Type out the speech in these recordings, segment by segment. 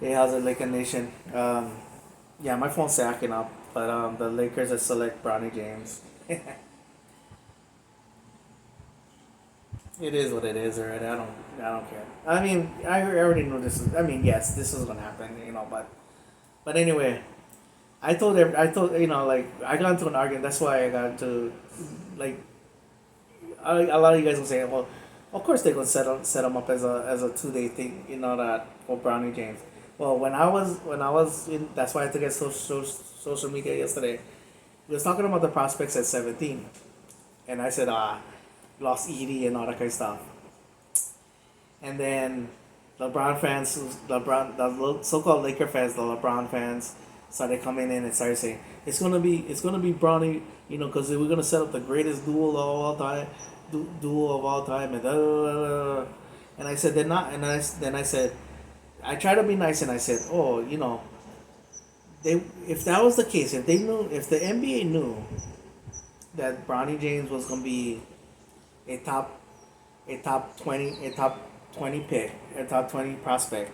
Hey, how's it, Laker Nation? Yeah, my phone's acting up, but the Lakers are select Bronny James. It is what it is, already. I don't care. I mean, I already knew this is. I mean, yes, this is gonna happen, but anyway, I told like I got into an argument. That's why I got into like a lot of you guys will say, well, of course they're gonna set him up as a 2 day thing, that for Bronny James. Well, when I was in, that's why I had to get social media yesterday. He was talking about the prospects at 17, and I said, lost Edie and all that kind of stuff. And then LeBron fans, the so-called Laker fans, the LeBron fans, started coming in and started saying it's gonna be Bronny, because we're gonna set up the greatest duel of all time, duel of all time, and da, da, da, da, da. And I said they're not, and then I said I tried to be nice, and I said, oh, they if that was the case, if the NBA knew that Bronny James was gonna be a top a top 20 pick, a top 20 prospect,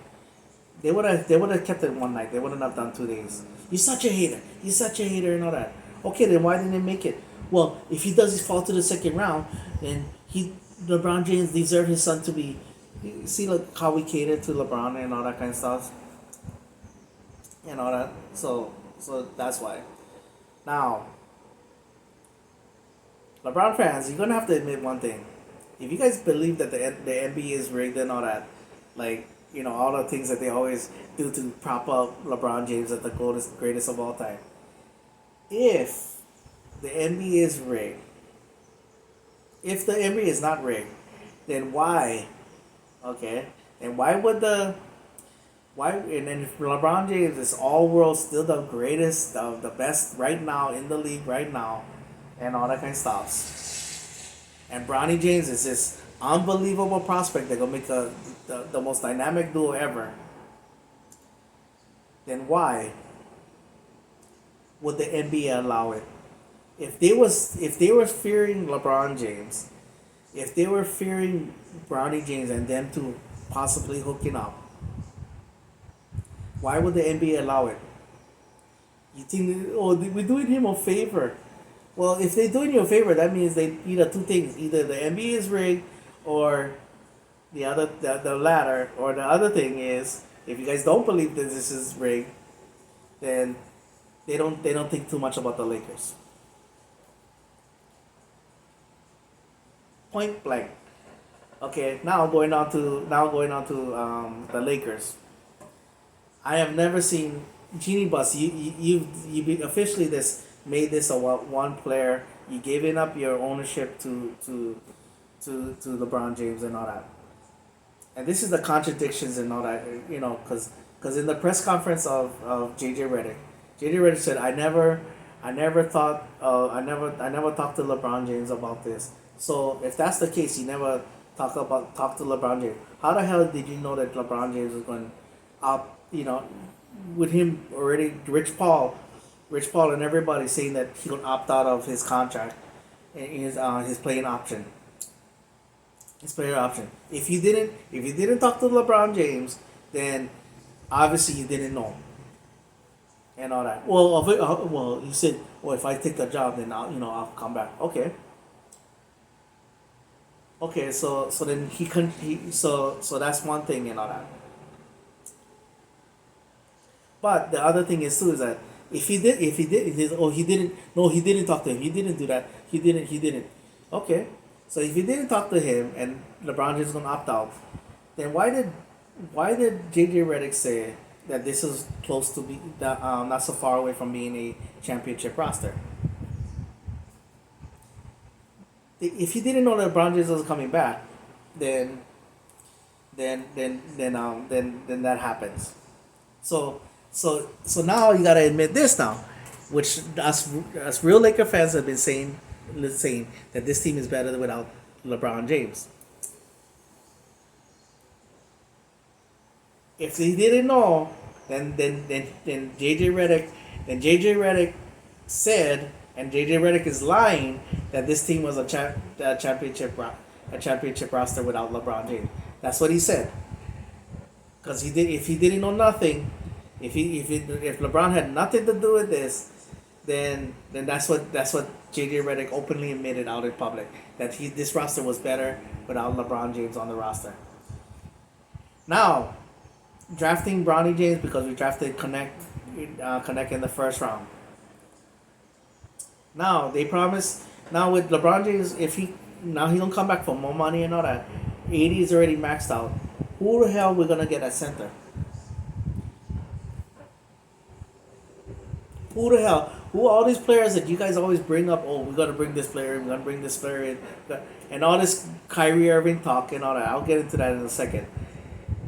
they would have kept it one night. They wouldn't have done 2 days. You're such a hater. You're such a hater and all that. Okay, then why didn't they make it? Well, if he does fall to the second round, then LeBron James deserved his son to be. You see, like how we cater to LeBron and all that kind of stuff, and all that. So that's why. Now, LeBron fans, you're gonna have to admit one thing. If you guys believe that the NBA is rigged and all that, like all the things that they always do to prop up LeBron James as the greatest of all time, if the NBA is rigged, if the NBA is not rigged, then why? Okay, and why would why? And then if LeBron James is all world, still the greatest, the best right now in the league right now, and all that kind of stuff. And Bronny James is this unbelievable prospect that gonna make the most dynamic duo ever. Then why would the NBA allow it? If they were fearing LeBron James, if they were fearing Bronny James and them to possibly hooking up, why would the NBA allow it? You think, oh, we're doing him a favor. Well, if they're doing you a favor, that means they either two things: either the NBA is rigged, or the latter, or the other thing is, if you guys don't believe that this is rigged, then they don't think too much about the Lakers. Point blank. Okay, now going on to the Lakers. I have never seen Genie Bus. You officially this made this a one player. You giving up your ownership to LeBron James and all that. And this is the contradictions and all that. Because in the press conference of JJ Redick said, I never thought I never talked to LeBron James about this. So if that's the case, you never talk to LeBron James. How the hell did you know that LeBron James was going up? With him already, Rich Paul, and everybody saying that he would opt out of his contract, and his playing option, his player option. If you didn't talk to LeBron James, then obviously you didn't know and all that. Well, you said, well, if I take the job, then I'll come back. Okay, so then so that's one thing and all that. But the other thing is too is that he didn't, no, he didn't talk to him, he didn't do that, he didn't. Okay, so if he didn't talk to him and LeBron James is gonna opt out, then why did JJ Redick say that this is close to be that not so far away from being a championship roster? If he didn't know that LeBron James was coming back, then then that happens. So now you gotta admit this now, which us real Laker fans have been saying that this team is better without LeBron James. If he didn't know, then JJ Redick said, and JJ Redick is lying that this team was a championship roster without LeBron James. That's what he said. because he did. If he didn't know nothing, if LeBron had nothing to do with this, then that's what JJ Redick openly admitted out in public, that this roster was better without LeBron James on the roster. Now, drafting Bronny James because we drafted Connect in the first round. Now they promise. Now with LeBron James, if he now he don't come back for more money and all that, 80 is already maxed out. Who the hell we gonna get at center? Who the hell? Who all these players that you guys always bring up? Oh, we gotta bring this player. We gotta bring this player in, and all this Kyrie Irving talk and all that. I'll get into that in a second.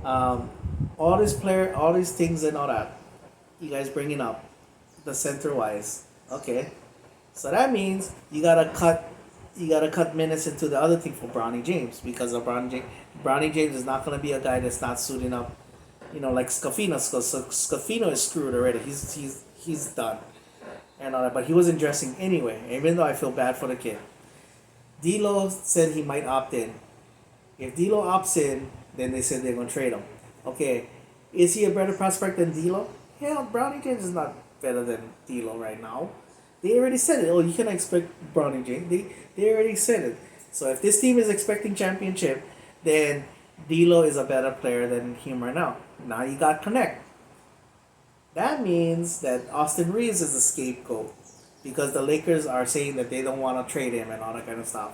Um, all these things and all that. You guys bringing up the center wise. Okay, so that means you gotta cut minutes into the other team for Bronny James, because Bronny James is not gonna be a guy that's not suiting up, like Scafino. Scafino is screwed already. He's done, and all that. But he wasn't dressing anyway. Even though I feel bad for the kid. D'Lo said he might opt in. If D'Lo opts in, then they said they're gonna trade him. Okay, is he a better prospect than D'Lo? Hell, Bronny James is not better than D'Lo right now. They already said it. Oh, you can expect Bronny James. They already said it. So if this team is expecting championship, then D'Lo is a better player than him right now. Now you got Connect. That means that Austin Reeves is the scapegoat, because the Lakers are saying that they don't want to trade him and all that kind of stuff.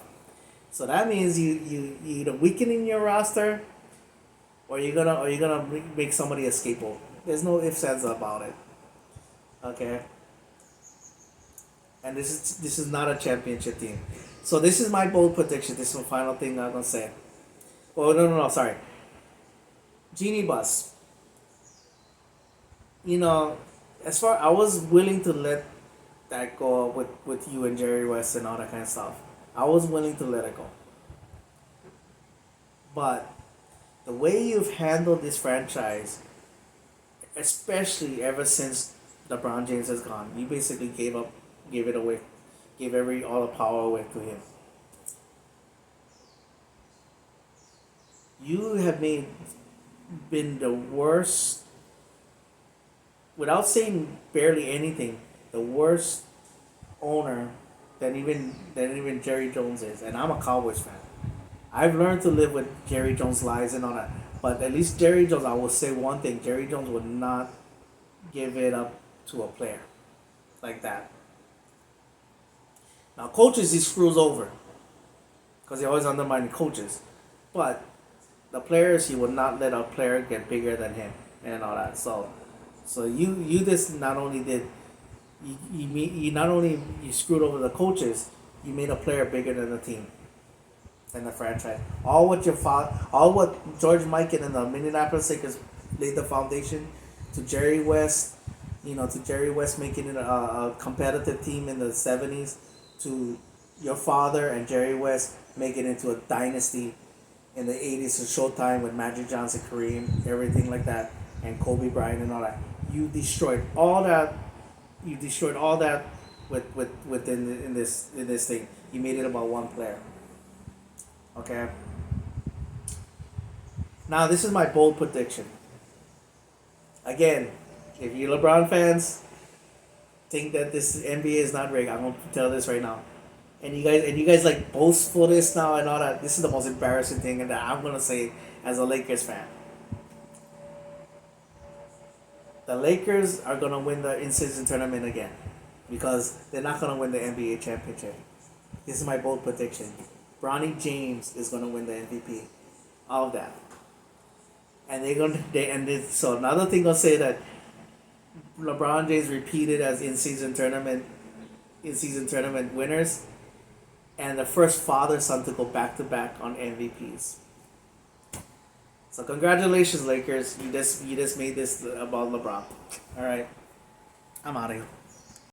So that means you either weakening your roster, or you're gonna make somebody a scapegoat. There's no ifs ands about it. Okay. And this is not a championship team. So this is my bold prediction. This is the final thing I'm gonna say. Oh, no, sorry. Genie Bus. As far I was willing to let that go with you and Jerry West and all that kind of stuff. I was willing to let it go. But the way you've handled this franchise, especially ever since LeBron James has gone, you basically gave it away, gave all the power away to him. You have been the worst, without saying barely anything, the worst owner than even Jerry Jones is. And I'm a Cowboys fan. I've learned to live with Jerry Jones' lies and all that. But at least Jerry Jones, I will say one thing: Jerry Jones would not give it up to a player like that. Now, coaches he screws over because he always undermining coaches, but the players he would not let a player get bigger than him and all that. So you just not only did you not only you screwed over the coaches, you made a player bigger than the team and the franchise. All what George Mikan and the Minneapolis Lakers laid the foundation to Jerry West, to Jerry West making it a competitive team in the 70s, to your father and Jerry West making it into a dynasty in the 80s to Showtime with Magic Johnson, Kareem, everything like that, and Kobe Bryant and all that. You destroyed all that. You destroyed all that in this thing. You made it about one player. Okay. Now this is my bold prediction. Again, if you LeBron fans think that this NBA is not rigged, I'm gonna tell this right now. And you guys like boast for this now and all that. This is the most embarrassing thing that I'm gonna say as a Lakers fan. The Lakers are gonna win the in-season tournament again, because they're not gonna win the NBA championship. This is my bold prediction. Bronny James is gonna win the MVP. All of that. And so another thing I'll say that LeBron James repeated as in-season tournament winners, and the first father-son to go back-to-back on MVPs. So congratulations, Lakers! You just made this about LeBron. All right, I'm out of here.